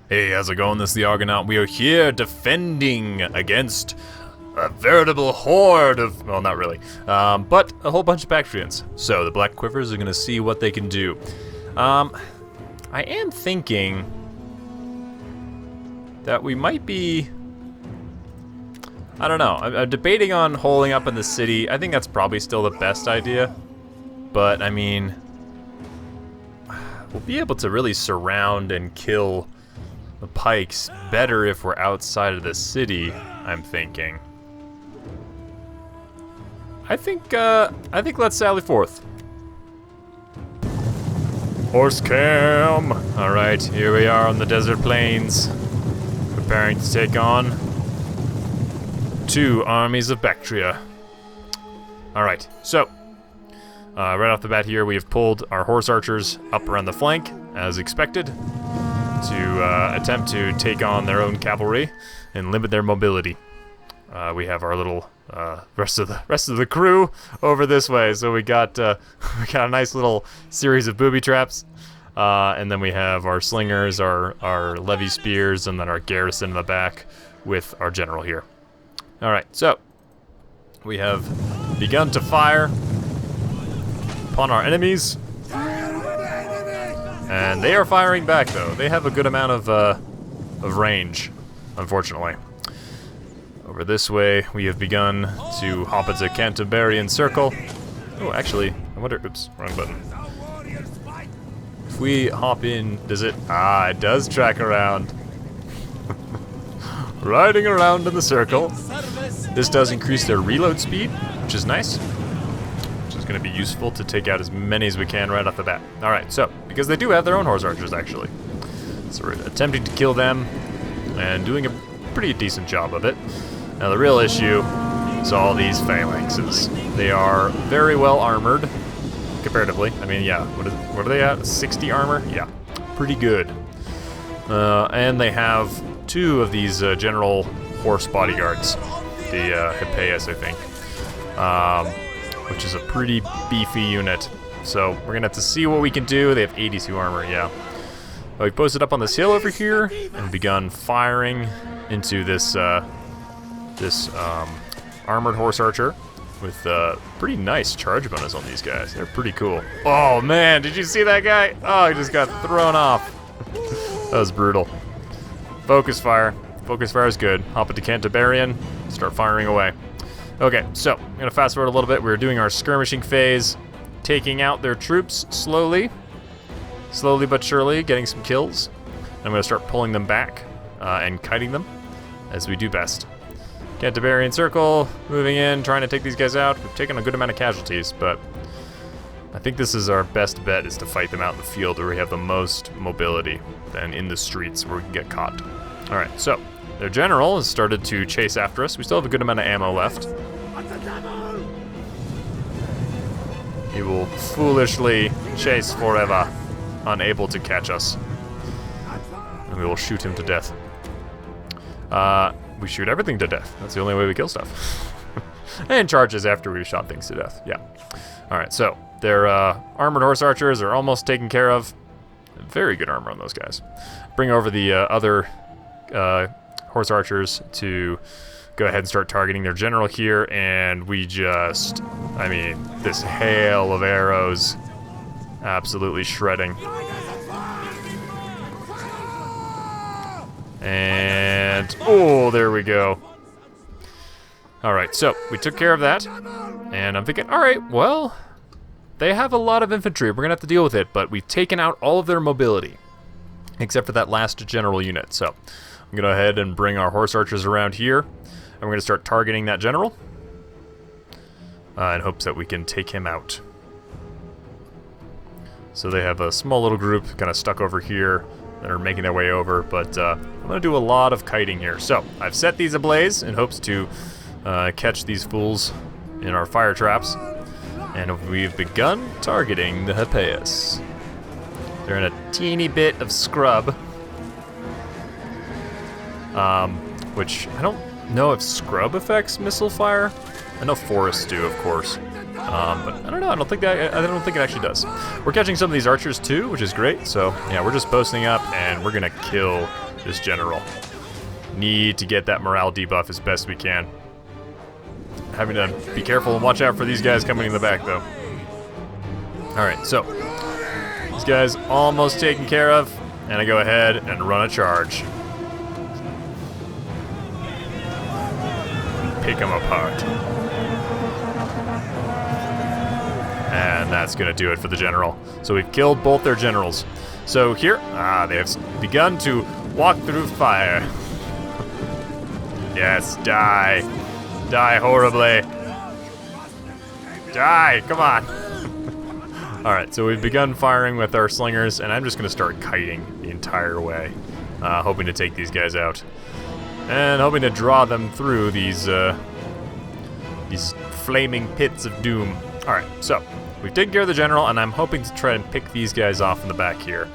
Hey, how's it going? This is the Argonaut. We are here defending against a veritable horde of, well, not really, but a whole bunch of Bactrians. So the Black Quivers are going to see what they can do. I am thinking that we might be, I don't know, I'm debating on holding up in the city. I think that's probably still the best idea, but I mean, we'll be able to really surround and kill the pikes better if we're outside of the city, I'm thinking. I think let's sally forth. Horse cam! Alright, here we are on the desert plains, preparing to take on 2 armies of Bactria. Alright, so, right off the bat here, we have pulled our horse archers up around the flank, as expected, to attempt to take on their own cavalry and limit their mobility. We have our little rest of the crew over this way, so we got a nice little series of booby traps, and then we have our slingers, our levy spears, and then our garrison in the back with our general here. All right, so we have begun to fire upon our enemies. And they are firing back, though. They have a good amount of range, unfortunately. Over this way, we have begun to hop into Canterbury Circle. Oh, actually, I wonder, oops, wrong button. If we hop in, does it? Ah, it does track around. Riding around in the circle. This does increase their reload speed, which is nice. Going to be useful to take out as many as we can right off the bat. Alright, so, because they do have their own horse archers, actually. So we're attempting to kill them, and doing a pretty decent job of it. Now the real issue is all these phalanxes. They are very well armored, comparatively. I mean, yeah, what are they at? 60 armor? Yeah, pretty good. And they have 2 of these general horse bodyguards. The Hippeus, I think. Which is a pretty beefy unit. So we're gonna have to see what we can do. They have 82 armor, yeah. We posted up on this hill over here and begun firing into this armored horse archer with a pretty nice charge bonus on these guys. They're pretty cool. Oh man, did you see that guy? Oh, he just got thrown off. That was brutal. Focus fire. Focus fire is good. Hop into Canterbury, start firing away. Okay, so I'm gonna fast forward a little bit. We're doing our skirmishing phase, taking out their troops slowly but surely, getting some kills. I'm gonna start pulling them back and kiting them, as we do best. Canterbury Circle, moving in, trying to take these guys out. We've taken a good amount of casualties, but I think this is our best bet, is to fight them out in the field where we have the most mobility than in the streets where we can get caught. All right, so their general has started to chase after us. We still have a good amount of ammo left. He will foolishly chase forever, unable to catch us. And we will shoot him to death. We shoot everything to death. That's the only way we kill stuff. And charges after we've shot things to death, yeah. Alright, so their armored horse archers are almost taken care of. Very good armor on those guys. Bring over the other horse archers to go ahead and start targeting their general here, and we just, I mean, this hail of arrows absolutely shredding. And, oh, there we go. Alright, so we took care of that, and I'm thinking, alright, well, they have a lot of infantry, we're gonna have to deal with it, but we've taken out all of their mobility, except for that last general unit. So I'm gonna go ahead and bring our horse archers around here, and we're gonna start targeting that general in hopes that we can take him out. So they have a small little group kind of stuck over here that are making their way over, but I'm gonna do a lot of kiting here. So I've set these ablaze in hopes to catch these fools in our fire traps, and we've begun targeting the Hippeus. They're in a teeny bit of scrub, which I don't know if scrub affects missile fire. I know forests do, of course, but I don't know. I don't think it actually does. We're catching some of these archers too, which is great. So yeah, we're just posting up, and we're gonna kill this general. Need to get that morale debuff as best we can. Having to be careful and watch out for these guys coming in the back, though. Alright, so these guys almost taken care of, and I go ahead and run a charge. Pick them apart. And that's gonna do it for the general. So we've killed both their generals. So here, they have begun to walk through fire. Yes, die. Die horribly. Die, come on. Alright, so we've begun firing with our slingers, and I'm just gonna start kiting the entire way. Hoping to take these guys out. And hoping to draw them through these flaming pits of doom. Alright, so we've taken care of the general, and I'm hoping to try and pick these guys off in the back here.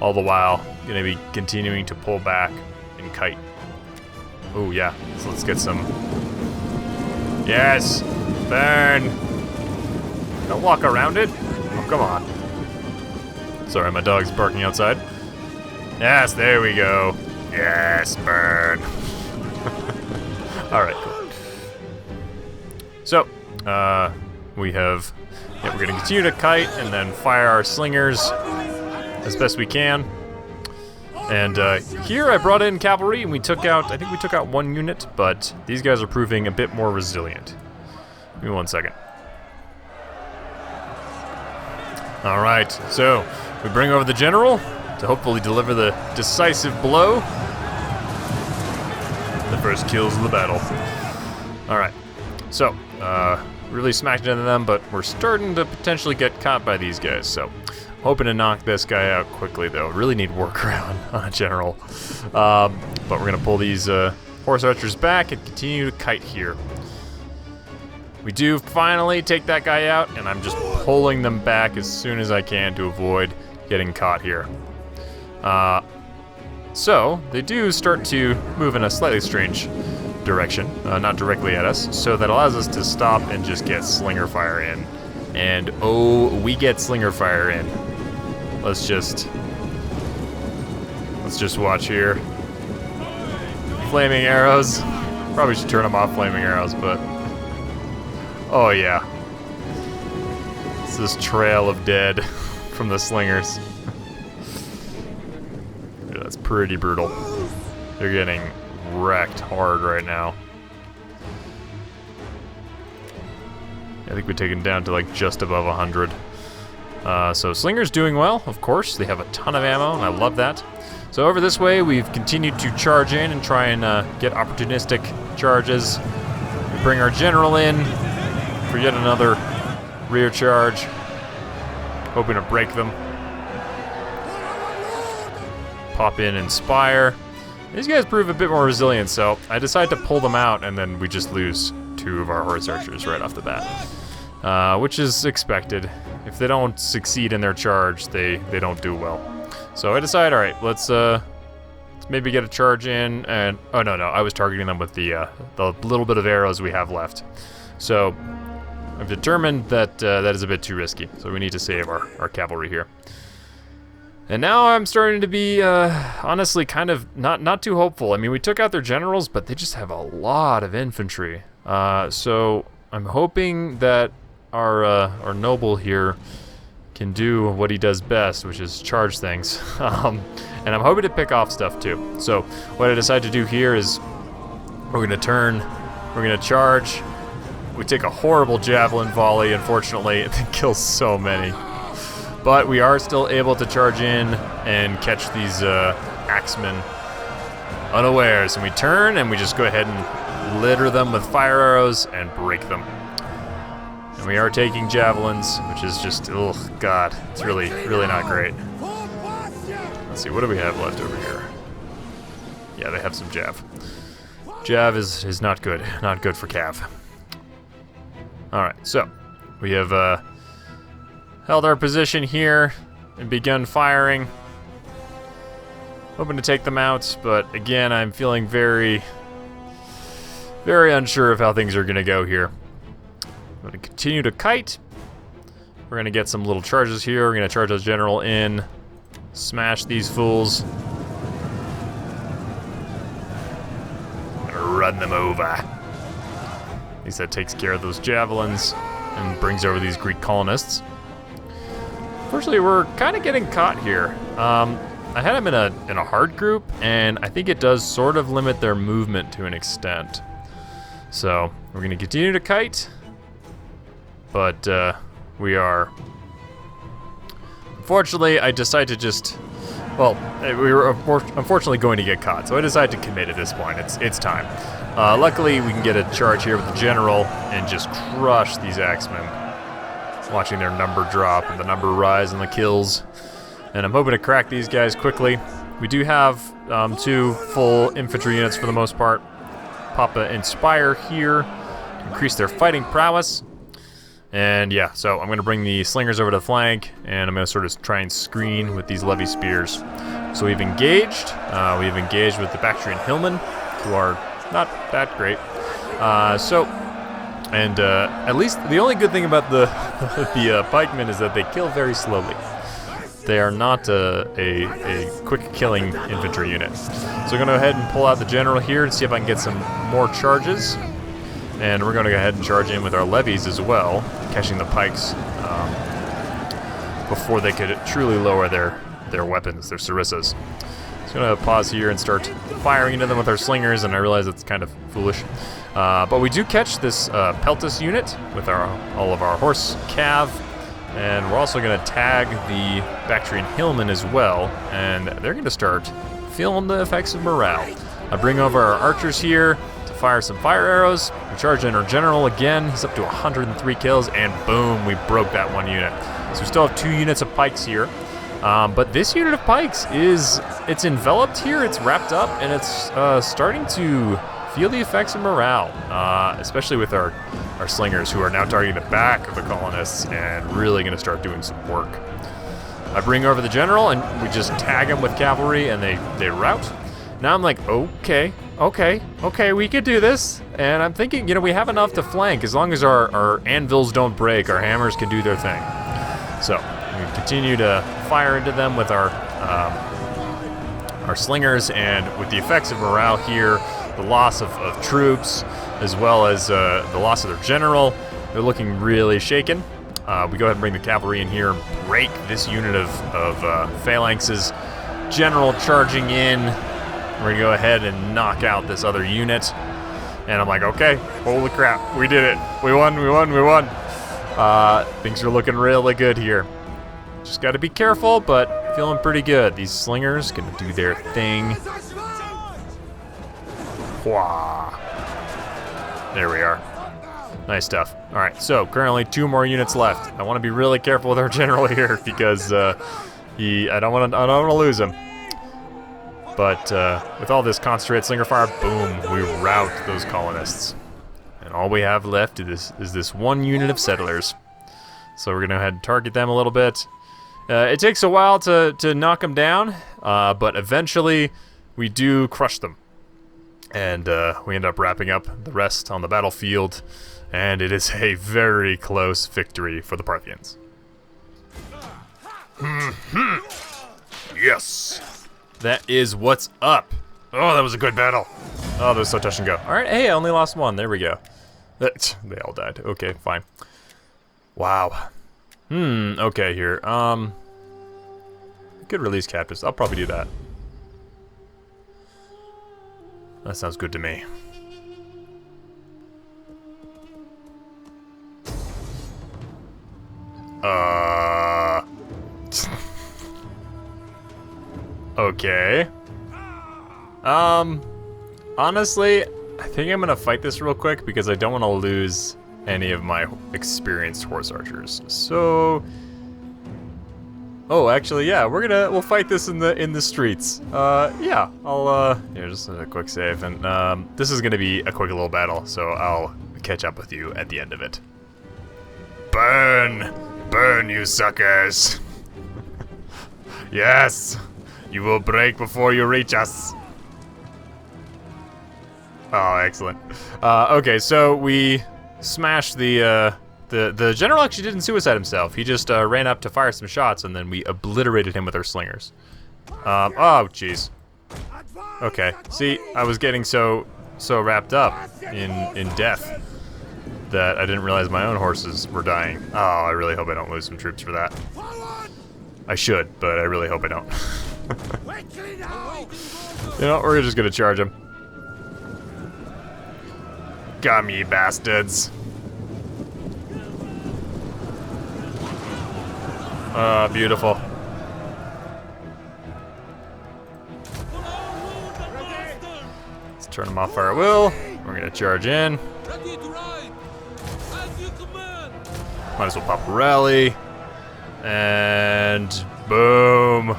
All the while, gonna be continuing to pull back and kite. Oh yeah, so let's get some. Yes, burn. Don't walk around it. Oh, come on. Sorry, my dog's barking outside. Yes, there we go. Yes, burn. Alright, cool. So, we have, we're gonna continue to kite and then fire our slingers as best we can. And here I brought in cavalry and we took out, I think we took out one unit, but these guys are proving a bit more resilient. Give me 1 second. Alright, so we bring over the general to hopefully deliver the decisive blow. The first kills of the battle. Alright, so really smacked into them, but we're starting to potentially get caught by these guys, so hoping to knock this guy out quickly, though. Really need workaround on a general. But we're going to pull these horse archers back and continue to kite here. We do finally take that guy out, and I'm just pulling them back as soon as I can to avoid getting caught here. So, they do start to move in a slightly strange direction, not directly at us, so that allows us to stop and just get slinger fire in. And oh, we get slinger fire in. Let's just watch here. Flaming arrows. Probably should turn them off, flaming arrows, but oh yeah. It's this trail of dead from the slingers. Yeah, that's pretty brutal. They're getting wrecked hard right now. I think we've taken down to like just above 100. So Slinger's doing well, of course. They have a ton of ammo, and I love that. So over this way, we've continued to charge in and try and get opportunistic charges. We bring our general in for yet another rear charge, hoping to break them. Pop in Inspire. These guys prove a bit more resilient, so I decide to pull them out, and then we just lose 2 of our horse archers right off the bat. Which is expected. If they don't succeed in their charge, they don't do well. So I decide, alright, let's maybe get a charge in, and oh no, I was targeting them with the little bit of arrows we have left. So I've determined that that is a bit too risky, so we need to save our cavalry here. And now I'm starting to be, honestly, kind of not too hopeful. I mean, we took out their generals, but they just have a lot of infantry. So I'm hoping that our noble here can do what he does best, which is charge things. And I'm hoping to pick off stuff too. So what I decide to do here is we're gonna turn, we're gonna charge. We take a horrible javelin volley, unfortunately. It kills so many. But we are still able to charge in and catch these axemen unawares. And we turn and we just go ahead and litter them with fire arrows and break them. And we are taking javelins, which is just, oh god, it's really not great. Let's see, what do we have left over here? Yeah, they have some Jav. Jav is not good for Cav. Alright, so we have held our position here and begun firing. Hoping to take them out, but again, I'm feeling very unsure of how things are gonna go here. I'm going to continue to kite. We're going to get some little charges here. We're going to charge our general in. Smash these fools. run them over. At least that takes care of those javelins and brings over these Greek colonists. Unfortunately, we're kind of getting caught here. I had them in a hard group, and I think it does sort of limit their movement to an extent. So we're going to continue to kite, but we are... Unfortunately, I decided to just... Well, we were unfortunately going to get caught, so I decided to commit at this point. It's time. Luckily, we can get a charge here with the general and just crush these axemen. Watching their number drop and the number rise in the kills. And I'm hoping to crack these guys quickly. We do have 2 full infantry units for the most part. Pop an Inspire here, increase their fighting prowess. And yeah, so I'm going to bring the slingers over to the flank, and I'm going to sort of try and screen with these levy spears. So we've engaged. We've engaged with the Bactrian hillmen, who are not that great. At least the only good thing about the pikemen is that they kill very slowly. They are not a quick killing infantry unit. So we're going to go ahead and pull out the general here to see if I can get some more charges. And we're going to go ahead and charge in with our levies as well, catching the pikes before they could truly lower their weapons, their sarissas. So I'm going to pause here and start firing into them with our slingers, and I realize it's kind of foolish. But we do catch this Peltis unit with all of our horse cav, and we're also going to tag the Bactrian hillmen as well, and they're going to start feeling the effects of morale. I bring over our archers here to fire some fire arrows. We charge in our general again. He's up to 103 kills, and boom, we broke that one unit. So we still have 2 units of pikes here. But this unit of pikes it's enveloped here, it's wrapped up, and it's starting to feel the effects of morale, especially with our slingers, who are now targeting the back of the colonists and really going to start doing some work. I bring over the general, and we just tag them with cavalry, and they rout. Now I'm like, okay, we could do this. And I'm thinking, we have enough to flank. As long as our anvils don't break, our hammers can do their thing. So we continue to fire into them with our slingers, and with the effects of morale here, the loss of troops, as well as the loss of their general, they're looking really shaken. We go ahead and bring the cavalry in here and break this unit of phalanxes. General charging in. We're going to go ahead and knock out this other unit. And I'm like, okay, holy crap, we did it. We won. Things are looking really good here. Just got to be careful, but feeling pretty good. These slingers going to do their thing. Wah. There we are. Nice stuff. All right, so currently 2 more units left. I want to be really careful with our general here because I don't want to lose him. But with all this concentrated slinger fire, boom, we rout those colonists. And all we have left is this 1 unit of settlers. So we're going to go ahead and target them a little bit. It takes a while to knock them down, but eventually we do crush them. And we end up wrapping up the rest on the battlefield, and it is a very close victory for the Parthians. Yes! That is what's up. Oh, that was a good battle. Oh, that was so touch and go. All right, hey, I only lost 1. There we go. They all died. Okay, fine. Wow. Okay, here. I could release captives. I'll probably do that. That sounds good to me. Okay. Honestly, I think I'm gonna fight this real quick because I don't want to lose any of my experienced horse archers. So, oh, actually, yeah, we'll fight this in the streets. Yeah, I'll here, just a quick save, and this is gonna be a quick little battle, so I'll catch up with you at the end of it. Burn, burn, you suckers! Yes, you will break before you reach us. Oh, excellent. Okay, so we smashed the general actually didn't suicide himself. He just ran up to fire some shots, and then we obliterated him with our slingers. Oh, jeez. Okay, see, I was getting so so wrapped up in death that I didn't realize my own horses were dying. Oh, I really hope I don't lose some troops for that. I should, but I really hope I don't. You know, we're just gonna charge him. Got me, bastards. Beautiful. Let's turn them off our will. We're gonna charge in. Might as well pop a rally. And boom.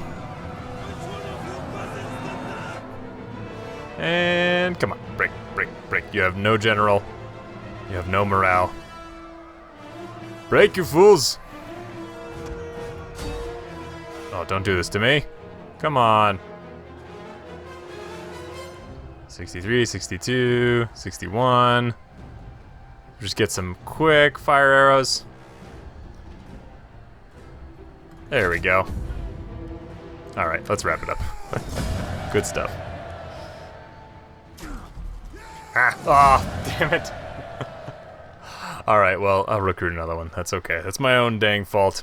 And come on, break, break, break. You have no general. You have no morale. Break, you fools. Oh, don't do this to me. Come on. 63, 62, 61. Just get some quick fire arrows. There we go. All right, let's wrap it up. Good stuff. Ah, oh, damn it. All right, well, I'll recruit another one. That's okay. That's my own dang fault.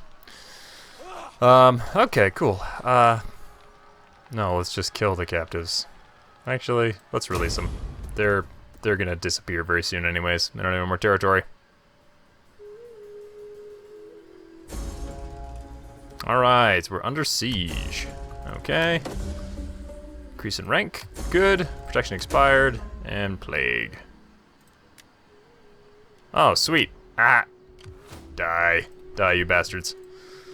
Okay, cool. No, let's just kill the captives. Actually, let's release them. They're gonna disappear very soon anyways. They don't have more territory. Alright, we're under siege. Okay. Increase in rank. Good. Protection expired. And plague. Oh, sweet. Ah. Die. Die, you bastards.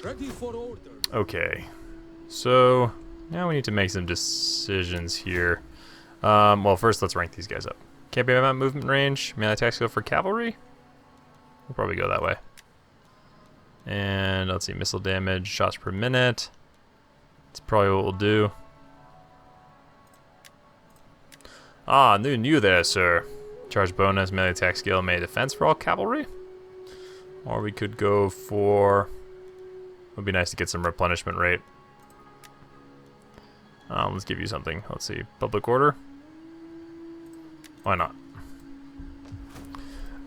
Ready for order. Okay. So, now we need to make some decisions here. Well, first let's rank these guys up. Campaign amount, movement range, melee attack skill for cavalry. We'll probably go that way. And let's see, missile damage, shots per minute. That's probably what we'll do. Ah, new you there, sir. Charge bonus, melee attack skill, melee defense for all cavalry. Or we could go for... Would be nice to get some replenishment rate. Let's give you something. Let's see, public order. Why not?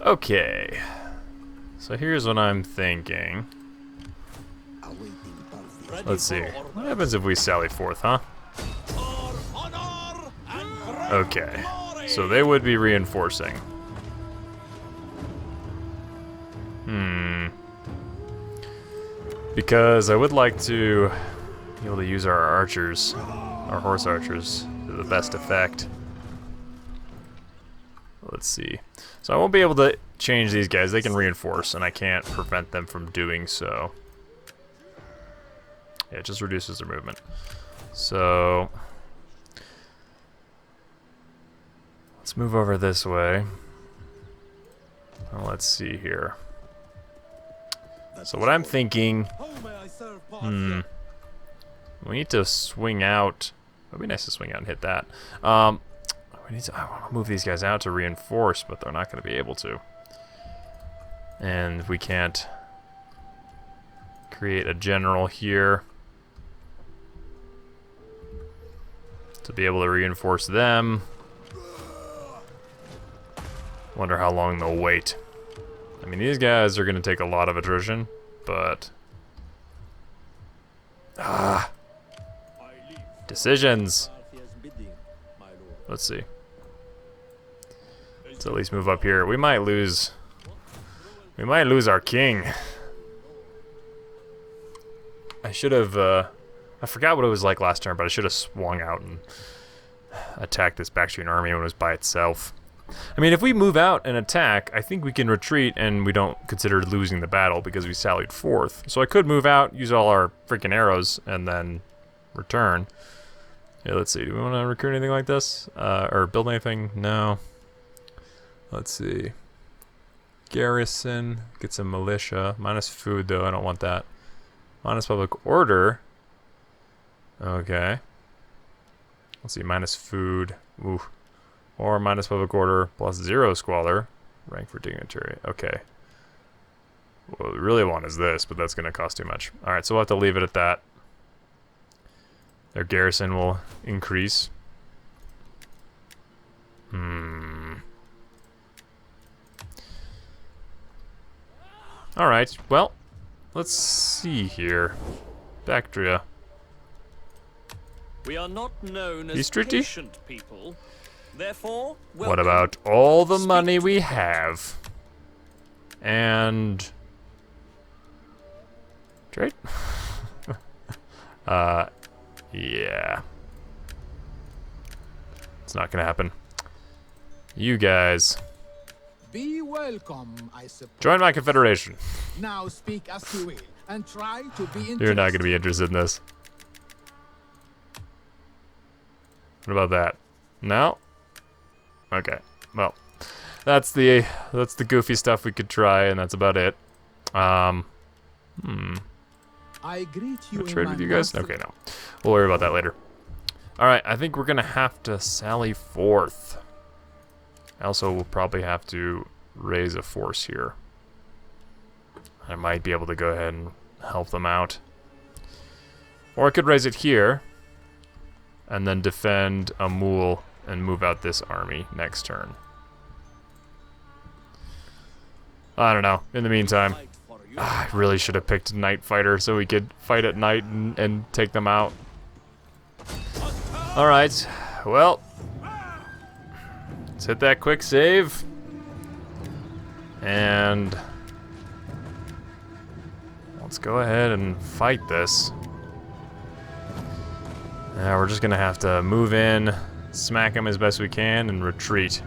Okay. So here's what I'm thinking. Let's see. What happens if we sally forth, huh? Okay. So they would be reinforcing. Because I would like to be able to use our archers, our horse archers, to the best effect. Let's see. So I won't be able to change these guys. They can reinforce, and I can't prevent them from doing so. Yeah, it just reduces their movement. So let's move over this way. Well, let's see here. So what I'm thinking, we need to swing out. It'd be nice to swing out and hit that. We need to. I want to move these guys out to reinforce, but they're not going to be able to. And we can't create a general here to be able to reinforce them. Wonder how long they'll wait. I mean, these guys are going to take a lot of attrition, but... Decisions! Let's see. Let's at least move up here. We might lose... We might lose our king. I should have... I forgot what it was like last turn, but I should have swung out and attacked this Bactrian army when it was by itself. I mean, if we move out and attack, I think we can retreat and we don't consider losing the battle because we sallied forth. So I could move out, use all our freaking arrows, and then return. Yeah, let's see. Do we want to recruit anything like this? Or build anything? No. Let's see. Garrison. Get some militia. Minus food, though. I don't want that. Minus public order. Okay. Let's see. Minus food. Ooh. Or minus public order plus 0 squalor. Rank for dignitary. Okay. What we really want is this, but that's going to cost too much. Alright, so we'll have to leave it at that. Their garrison will increase. Alright, well, let's see here. Bactria. We are not known as patient people. Therefore, what about all the money we have? And... trade? Yeah. It's not gonna happen. You guys... be welcome, I suppose. join my confederation. Now speak as you will, and try to be interested. You're not gonna be interested in this. What about that? No? Okay. Well, that's the goofy stuff we could try, and that's about it. I greet you. Trade with you guys? Okay, no. We'll worry about that later. Alright, I think we're gonna have to sally forth. Also, we'll probably have to raise a force here. I might be able to go ahead and help them out. Or I could raise it here, and then defend Amul and move out this army next turn. I don't know. In the meantime, I really should have picked Night Fighter so we could fight at night and take them out. Alright, well, let's hit that quick save. And let's go ahead and fight this. We're just gonna have to move in, smack him as best we can, and retreat.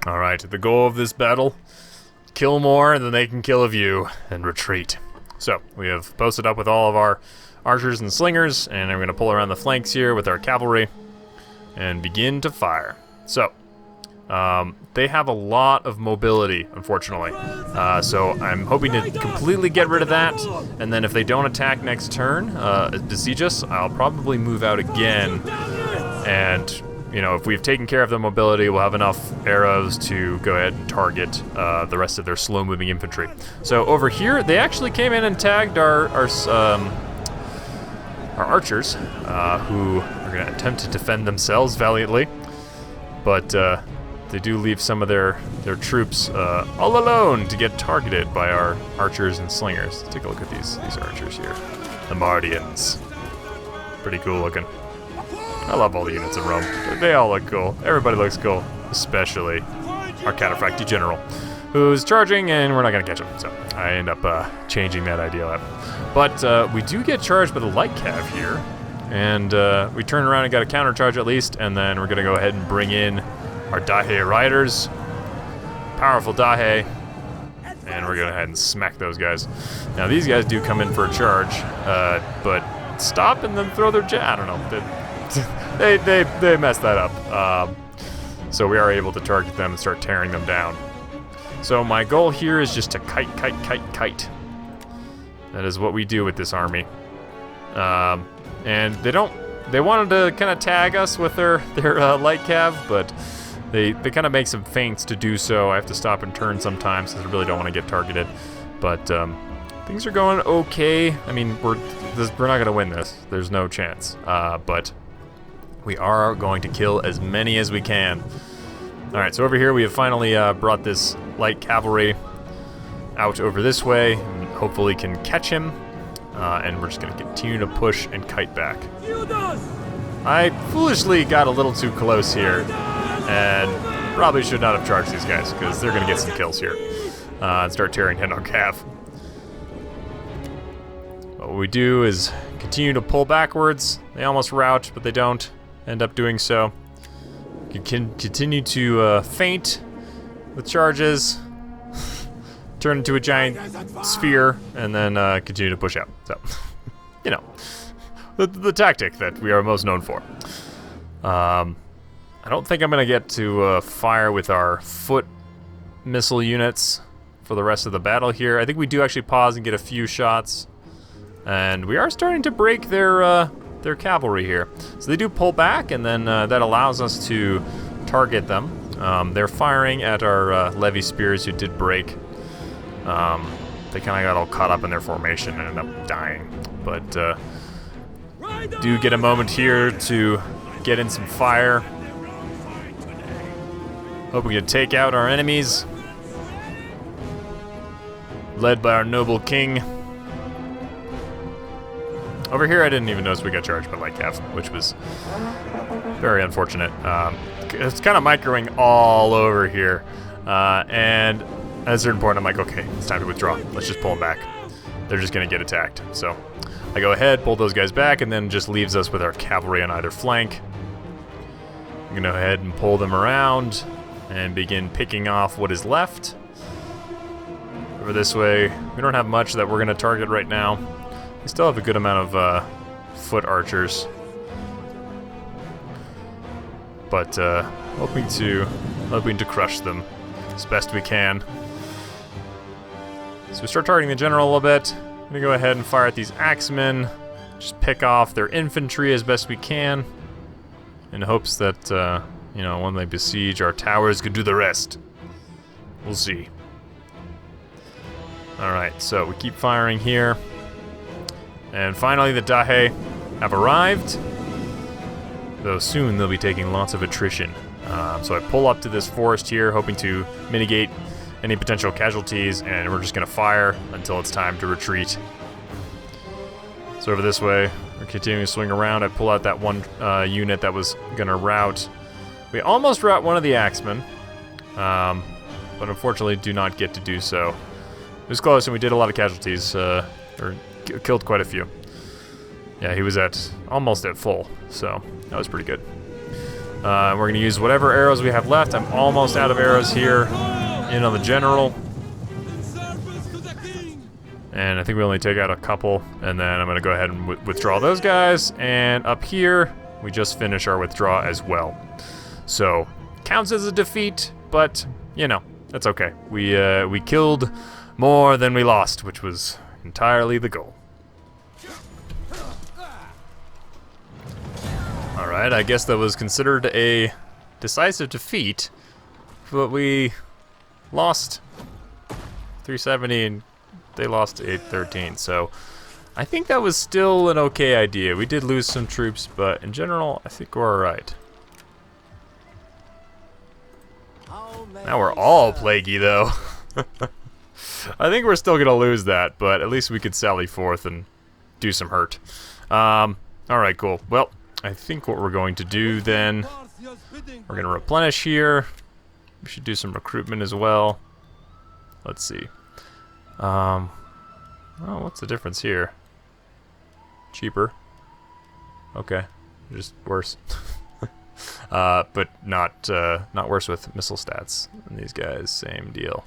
Alright, the goal of this battle, kill more than they can kill of you, and retreat. So, we have posted up with all of our archers and slingers, and we're gonna pull around the flanks here with our cavalry, and begin to fire. So, they have a lot of mobility, unfortunately. So I'm hoping to completely get rid of that, and then if they don't attack next turn, besiege us, I'll probably move out again. And, you know, if we've taken care of the mobility, we'll have enough arrows to go ahead and target the rest of their slow-moving infantry. So over here, they actually came in and tagged our archers, who are going to attempt to defend themselves valiantly. But they do leave some of their troops all alone to get targeted by our archers and slingers. Take a look at these archers here. The Mardians. Pretty cool looking. I love all the units in Rome. They all look cool. Everybody looks cool. Especially our Cataphracti General, who's charging, and we're not going to catch him. So I end up changing that idea up. But we do get charged by the light cav here. And we turn around and got a counter charge at least, and then we're going to go ahead and bring in our Dahe riders. Powerful Dahe. And we're going to go ahead and smack those guys. Now these guys do come in for a charge, but stop and then throw their jet. I don't know. They messed that up. So we are able to target them and start tearing them down. So my goal here is just to kite. That is what we do with this army. And they wanted to kind of tag us with their light cav, but they kind of make some feints to do so. I have to stop and turn sometimes because I really don't want to get targeted. But things are going okay. I mean, we're not going to win this. There's no chance. But we are going to kill as many as we can. All right, so over here we have finally brought this light cavalry out over this way, and hopefully can catch him. And we're just going to continue to push and kite back. I foolishly got a little too close here, and probably should not have charged these guys, because they're going to get some kills here. And start tearing down our cav. What we do is continue to pull backwards. They almost rout, but they don't end up doing so. You can continue to feint with charges, turn into a giant sphere, and then continue to push out. So, you know, the tactic that we are most known for. I don't think I'm going to get to fire with our foot missile units for the rest of the battle here. I think we do actually pause and get a few shots. And we are starting to break their cavalry here. So they do pull back, and then that allows us to target them. They're firing at our levy spears who did break. They kind of got all caught up in their formation and ended up dying. But do get a moment here to get in some fire. hoping to take out our enemies, led by our noble king. Over here, I didn't even notice we got charged by Lightcav, which was very unfortunate. It's kind of microing all over here, and at a certain point, I'm like, okay, it's time to withdraw. Let's just pull them back. They're just going to get attacked. So I go ahead, pull those guys back, and then just leaves us with our cavalry on either flank. I'm going to go ahead and pull them around and begin picking off what is left. Over this way, we don't have much that we're going to target right now. We still have a good amount of foot archers. But hoping to crush them as best we can. So we start targeting the general a little bit. I'm gonna go ahead and fire at these axemen. Just pick off their infantry as best we can, in hopes that you know, when they besiege our towers, could do the rest. We'll see. All right, so we keep firing here, and finally the Dahe have arrived. Though soon they'll be taking lots of attrition. So I pull up to this forest here, hoping to mitigate any potential casualties, and we're just gonna fire until it's time to retreat. So over this way, we're continuing to swing around. I pull out that one unit that was gonna rout. We almost rout one of the axemen, but unfortunately do not get to do so. It was close, and we did a lot of casualties, or killed quite a few. Yeah, he was almost at full, so that was pretty good. We're going to use whatever arrows we have left. I'm almost out of arrows here in on the general. And I think we only take out a couple, and then I'm going to go ahead and withdraw those guys. And up here, we just finish our withdraw as well. So, counts as a defeat, but, you know, that's okay. We killed more than we lost, which was entirely the goal. Alright, I guess that was considered a decisive defeat, but we lost 370 and they lost 813, so I think that was still an okay idea. We did lose some troops, but in general, I think we're alright. Now we're all plaguey, though. I think we're still gonna lose that, but at least we could sally forth and do some hurt. Alright, cool. Well, I think what we're going to do then, we're going to replenish here. We should do some recruitment as well. Let's see. Oh, what's the difference here? Cheaper. Okay, just worse. But not worse with missile stats. And these guys, same deal.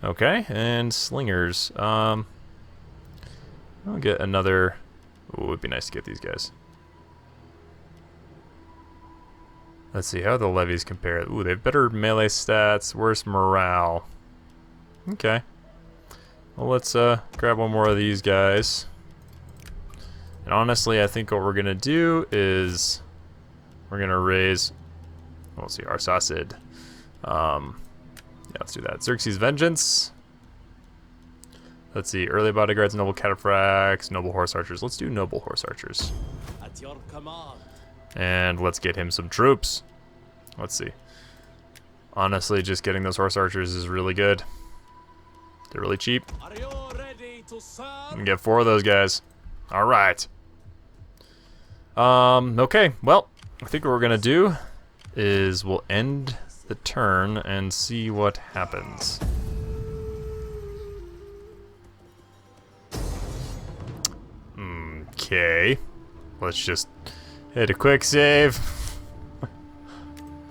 Okay, and slingers. I'll get another. Ooh, it would be nice to get these guys. Let's see, how the levies compare. Ooh, they have better melee stats, worse morale. Okay. Well, let's grab one more of these guys. And honestly, I think what we're gonna do is we're gonna raise, well, let's see, Arsacid. Yeah, let's do that. Xerxes' Vengeance. Let's see, early bodyguards, noble cataphracts, noble horse archers. Let's do noble horse archers. At your command. And let's get him some troops. Let's see. Honestly, just getting those horse archers is really good. They're really cheap. Are you ready to serve? We can get 4 of those guys. All right. Okay, well, I think what we're gonna do is we'll end the turn and see what happens. Okay. Let's just hit a quick save.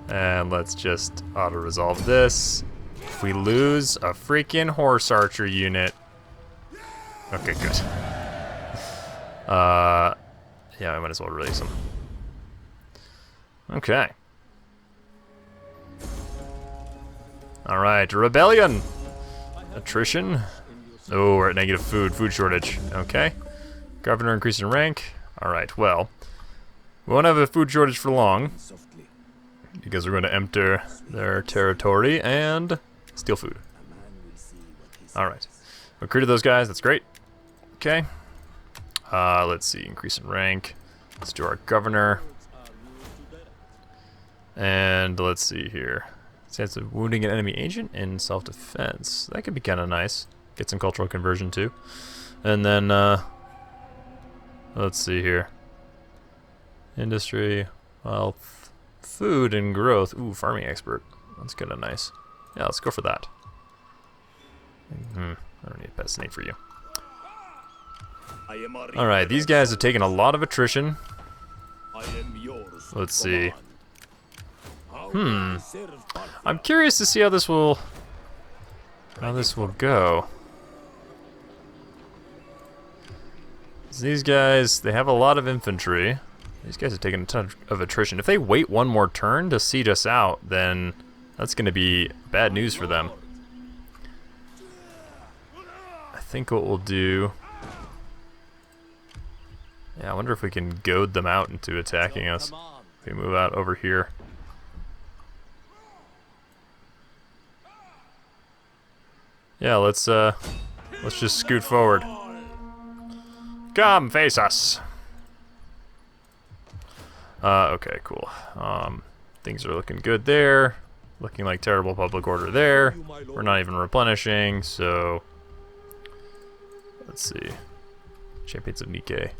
And let's just auto-resolve this. If we lose a freaking horse archer unit. Okay, good. Yeah, I might as well release them. Okay. Alright, rebellion. Attrition. Oh, we're at negative food shortage. Okay. Governor increasing rank. Alright, well. We won't have a food shortage for long, because we're going to enter their territory and steal food. Alright. Recruited those guys, that's great. Okay. Let's see, increase in rank. Let's do our governor. And let's see here. Chance of wounding an enemy agent in self-defense. That could be kind of nice. Get some cultural conversion too. And then, let's see here. Industry, wealth, food, and growth. Ooh, farming expert. That's kind of nice. Yeah, let's go for that. I don't need a pet snake for you. Alright, these guys have taken a lot of attrition. Let's see. I'm curious to see how this will go. So these guys, they have a lot of infantry. These guys have taken a ton of attrition. If they wait one more turn to siege us out, then that's going to be bad news for them. I think what we'll do... Yeah, I wonder if we can goad them out into attacking us. If we move out over here. Yeah, let's just scoot forward. Come, face us! Okay, cool. Things are looking good there. Looking like terrible public order there. We're not even replenishing, so... Let's see. Champions of Nikkei.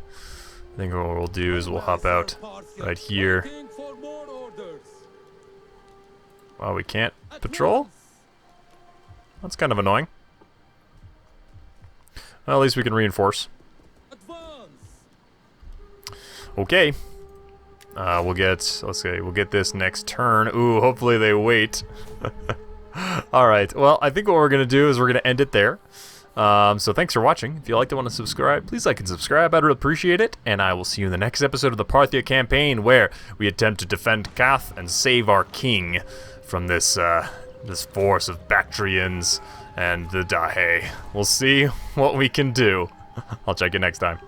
I think what we'll do is we'll hop out right here. Wow, we can't patrol? That's kind of annoying. Well, at least we can reinforce. Okay. We'll get this next turn. Ooh, hopefully they wait. Alright, well, I think what we're going to do is we're going to end it there. So thanks for watching. If you liked it and want to subscribe, please like and subscribe. I'd really appreciate it. And I will see you in the next episode of the Parthian Campaign, where we attempt to defend Kath and save our king from this force of Bactrians and the Dahe. We'll see what we can do. I'll check you next time.